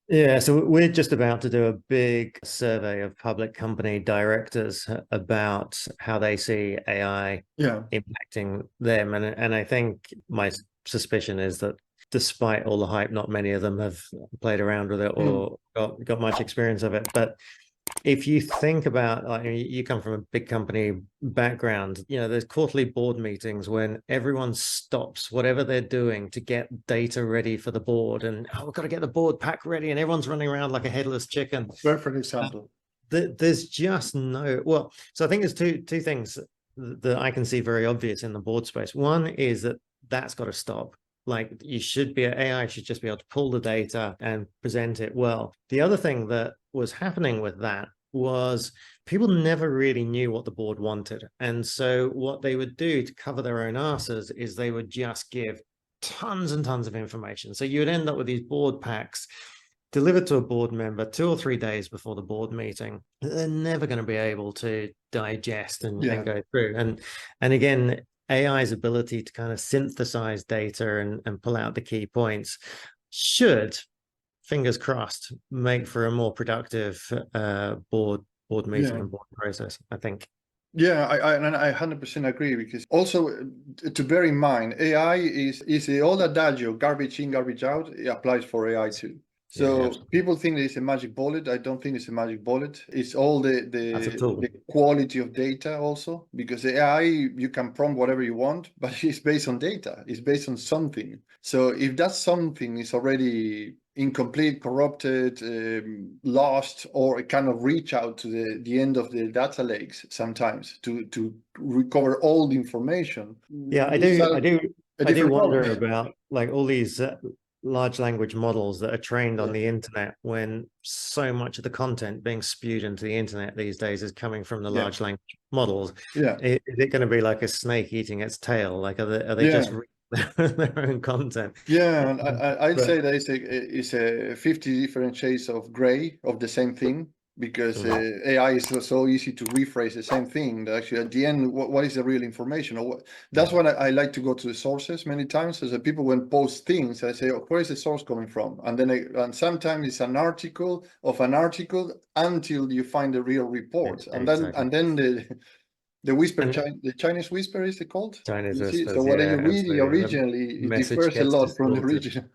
Yeah, so we're just about to do a big survey of public company directors about how they see AI Yeah. impacting them. And I think my suspicion is that despite all the hype, not many of them have played around with it or got much experience of it. But if you think about, like, you come from a big company background, there's quarterly board meetings when everyone stops whatever they're doing to get data ready for the board, and we've got to get the board pack ready, and everyone's running around like a headless chicken. Perfect example. There's just no, well, so I think there's two things that I can see very obvious in the board space. One is that's got to stop. Like, AI should just be able to pull the data and present it well. The other thing that was happening with that was people never really knew what the board wanted. And so what they would do to cover their own asses is they would just give tons and tons of information. So you would end up with these board packs delivered to a board member 2 or 3 days before the board meeting. They're never going to be able to digest and go through. And again, AI's ability to kind of synthesize data and pull out the key points should, fingers crossed, make for a more productive board meeting and board process, I think. Yeah, I 100% agree, because also to bear in mind, AI is the old adagio, garbage in, garbage out. It applies for AI too. So people think it's a magic bullet. I don't think it's a magic bullet. It's all the quality of data also, because the AI, you can prompt whatever you want, but it's based on data. It's based on something. So if that something is already incomplete, corrupted, lost, or it cannot reach out to the end of the data lakes sometimes to recover all the information. Yeah, I do wonder about, like, all these large language models that are trained on the internet, when so much of the content being spewed into the internet these days is coming from the large language models. Is it going to be like a snake eating its tail? Like, are they just their own content? And I'd say that it's a 50 different shades of gray of the same thing, because AI is so easy to rephrase the same thing that actually at the end, what is the real information? That's why I like to go to the sources many times. As people, when post things, I say, where is the source coming from? And then and sometimes it's an article of an article until you find the real report. And then the whisper, the Chinese whisper, is it called? Chinese whisper. whispers, so what you read originally, it differs a lot from the original.